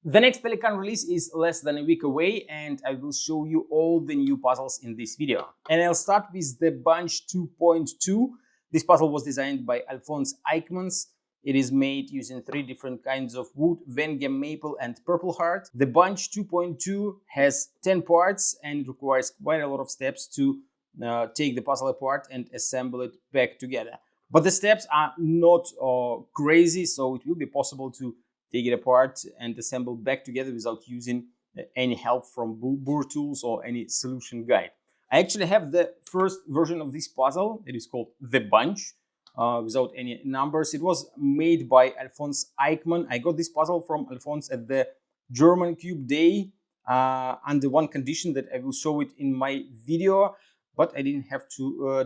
The next Pelikan release is less than a week away, and I will show you all the new puzzles in this video. And I'll start with the Bunch 2.2. This puzzle was designed by Alphonse Eichmanns. It is made using 3 different kinds of wood: Venge, maple, and purple heart. The Bunch 2.2 has 10 parts and it requires quite a lot of steps to take the puzzle apart and assemble it back together. But the steps are not crazy, so it will be possible to take it apart and assemble back together without using any help from Boor tools or any solution guide. I actually have the first version of this puzzle. It is called The Bunch, without any numbers. It was made by Alphonse Eichmanns. I got this puzzle from Alphonse at the German Cube Day under one condition, that I will show it in my video, but I didn't have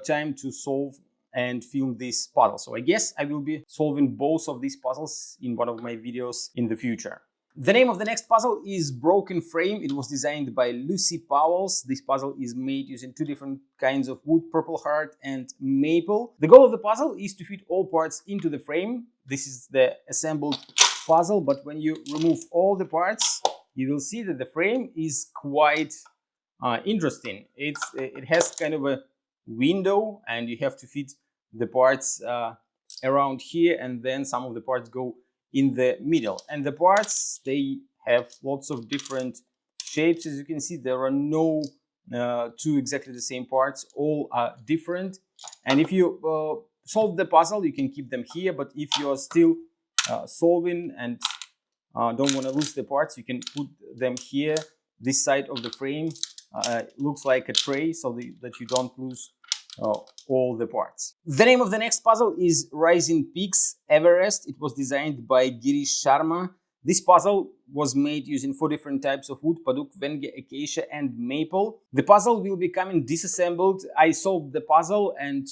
time to solve and film this puzzle. So I guess I will be solving both of these puzzles in one of my videos in the future. The name of the next puzzle is Broken Frame. It was designed by Lucy Powells. This puzzle is made using 2 different kinds of wood, purple heart and maple. The goal of the puzzle is to fit all parts into the frame. This is the assembled puzzle, but when you remove all the parts, you will see that the frame is quite interesting. It has kind of a window, and you have to fit the parts around here, and then some of the parts go in the middle. And the parts, they have lots of different shapes. As you can see, there are no 2 exactly the same parts. All are different. And if you solve the puzzle, you can keep them here, but if you are still solving and don't want to lose the parts, you can put them here. This side of the frame looks like a tray, so that you don't lose all the parts. The name of the next puzzle is Rising Peaks Everest. It was designed by Girish Sharma. This puzzle was made using 4 different types of wood: paduk, venge, acacia and maple. The puzzle will be coming disassembled. I solved the puzzle and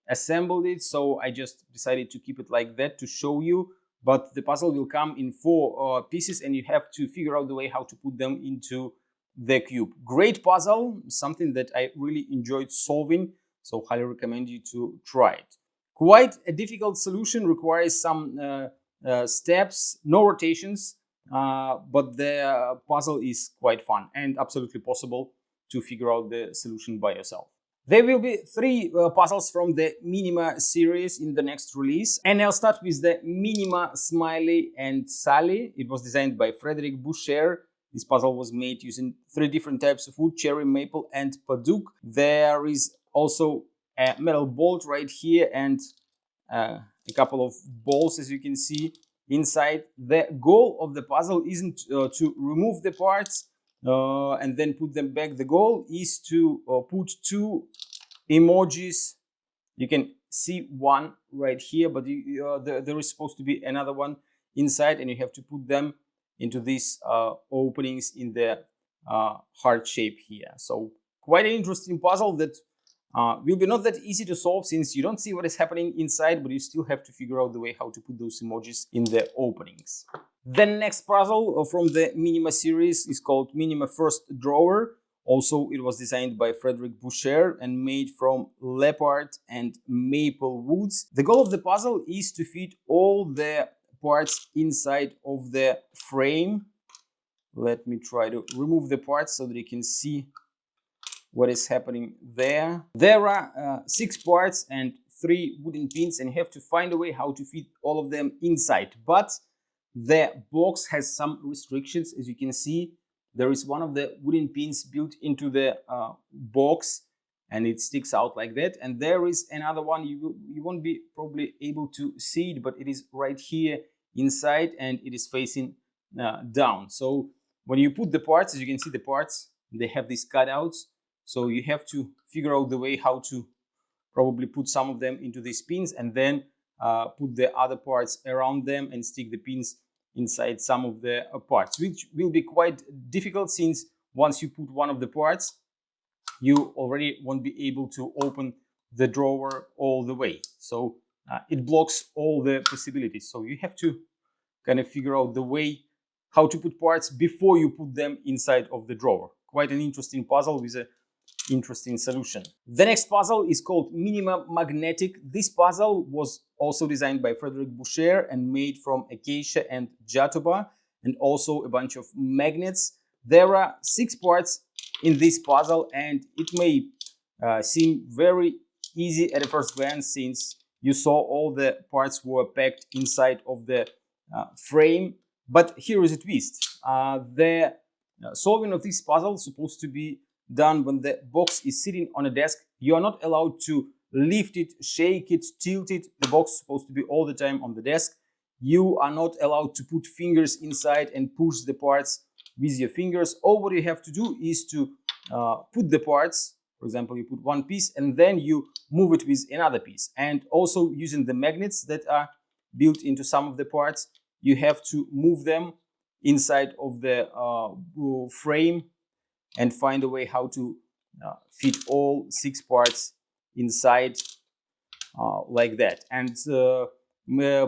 assembled it, so I just decided to keep it like that to show you. But the puzzle will come in 4 pieces, and you have to figure out the way how to put them into the cube. Great puzzle, something that I really enjoyed solving, so highly recommend you to try it. Quite a difficult solution, requires some steps, no rotations, but the puzzle is quite fun and absolutely possible to figure out the solution by yourself. There will be 3 puzzles from the Minima series in the next release, and I'll start with the Minima Smiley and Sally. It was designed by Frederic Boucher. This puzzle was made using 3 different types of wood: cherry, maple and paduk. There is also a metal bolt right here and a couple of balls, as you can see inside. The goal of the puzzle isn't to remove the parts and then put them back. The goal is to put 2 emojis. You can see one right here, but there is supposed to be another one inside, and you have to put them into these openings in the heart shape here. So quite an interesting puzzle that will be not that easy to solve, since you don't see what is happening inside, but you still have to figure out the way how to put those emojis in the openings. The next puzzle from the Minima series is called Minima First Drawer. Also, it was designed by Frederic Boucher and made from leopard and maple woods. The goal of the puzzle is to fit all the parts inside of the frame. Let me try to remove the parts so that you can see what is happening there. There are 6 parts and 3 wooden pins, and you have to find a way how to fit all of them inside. But the box has some restrictions. As you can see, there is one of the wooden pins built into the box, and it sticks out like that. And there is another one. You won't be probably able to see it, but it is right here inside, and it is facing down. So when you put the parts, as you can see, the parts, they have these cutouts. So you have to figure out the way how to probably put some of them into these pins, and then put the other parts around them and stick the pins inside some of the parts, which will be quite difficult, since once you put one of the parts, you already won't be able to open the drawer all the way. So it blocks all the possibilities. So you have to kind of figure out the way how to put parts before you put them inside of the drawer. Quite an interesting puzzle with a interesting solution. The next puzzle is called Minima Magnetic. This puzzle was also designed by Frederic Boucher and made from acacia and jatoba. and also a bunch of magnets. There are 6 parts in this puzzle, and it may seem very easy at a first glance, since you saw all the parts were packed inside of the frame. But here is a twist. The solving of this puzzle is supposed to be done when the box is sitting on a desk. You are not allowed to lift it, shake it, tilt it. The box is supposed to be all the time on the desk. You are not allowed to put fingers inside and push the parts with your fingers. All what you have to do is to put the parts. For example, you put one piece and then you move it with another piece. And also using the magnets that are built into some of the parts, you have to move them inside of the frame and find a way how to fit all 6 parts inside like that. And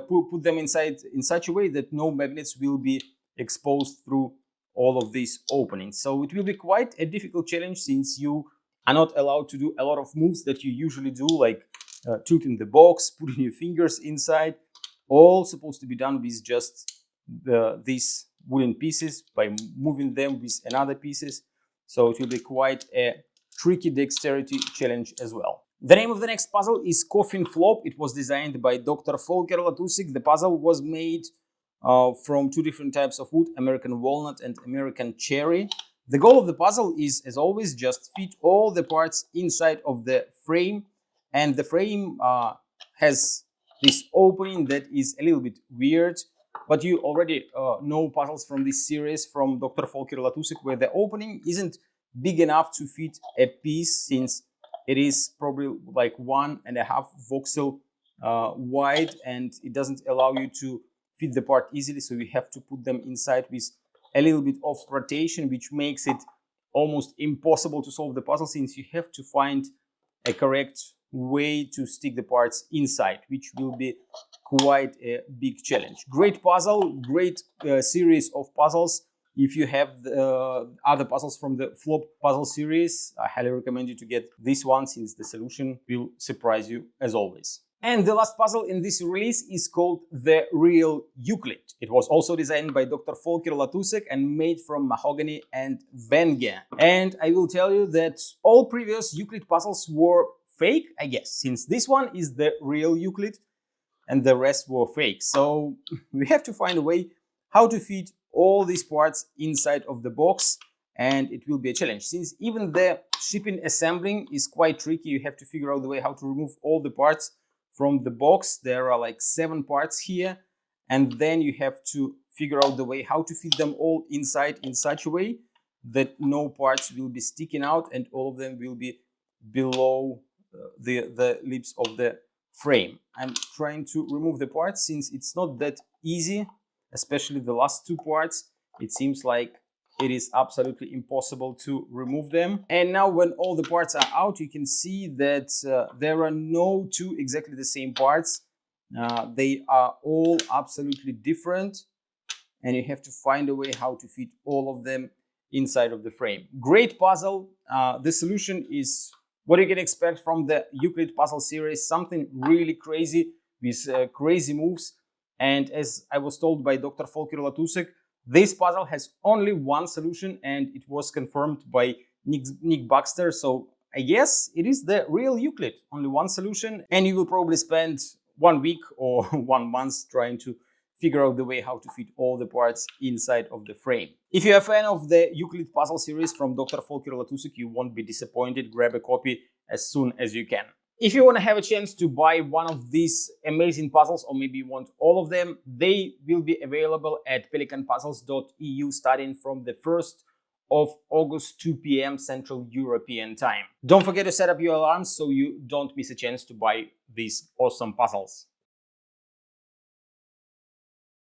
put them inside in such a way that no magnets will be exposed through all of these openings. So it will be quite a difficult challenge, since you are not allowed to do a lot of moves that you usually do, like tilting the box, putting your fingers inside. All supposed to be done with just these wooden pieces by moving them with another pieces. So it will be quite a tricky dexterity challenge as well. The name of the next puzzle is Coffin Flop. It was designed by Dr. Volker Latusik. The puzzle was made from 2 different types of wood, American walnut and American cherry. The goal of the puzzle is, as always, just fit all the parts inside of the frame. And the frame has this opening that is a little bit weird, but you already know puzzles from this series from Dr. Volker Latusik, where the opening isn't big enough to fit a piece, since it is probably like 1.5 voxel wide, and it doesn't allow you to fit the part easily. So you have to put them inside with a little bit of rotation, which makes it almost impossible to solve the puzzle, since you have to find a correct way to stick the parts inside, which will be quite a big challenge. Great puzzle, great series of puzzles. If you have the other puzzles from the Flop puzzle series, I highly recommend you to get this one, since the solution will surprise you as always. And the last puzzle in this release is called The Real Euclid. It was also designed by Dr. Volker Latusek and made from mahogany and Venge. And I will tell you that all previous Euclid puzzles were fake, I guess, since this one is the real Euclid and the rest were fake. So we have to find a way how to fit all these parts inside of the box, and it will be a challenge. Since even the shipping assembling is quite tricky, you have to figure out the way how to remove all the parts from the box. There are like 7 parts here, and then you have to figure out the way how to fit them all inside in such a way that no parts will be sticking out and all of them will be below the lips of the frame. I'm trying to remove the parts, since it's not that easy, especially the last 2 parts. It seems like it is absolutely impossible to remove them. And now when all the parts are out, you can see that there are no 2 exactly the same parts. They are all absolutely different, and you have to find a way how to fit all of them inside of the frame. Great puzzle. The solution is what you can expect from the Euclid puzzle series, something really crazy with crazy moves. And as I was told by Dr. Volker Latusek, this puzzle has only one solution, and it was confirmed by Nick Baxter. So I guess it is the real Euclid, only one solution, and you will probably spend 1 week or 1 month trying to figure out the way how to fit all the parts inside of the frame. If you're a fan of the Euclid puzzle series from Dr. Volker Latusek, you won't be disappointed. Grab a copy as soon as you can. If you want to have a chance to buy one of these amazing puzzles, or maybe you want all of them, they will be available at pelikanpuzzles.eu starting from the 1st of August, 2 p.m. Central European Time. Don't forget to set up your alarms so you don't miss a chance to buy these awesome puzzles.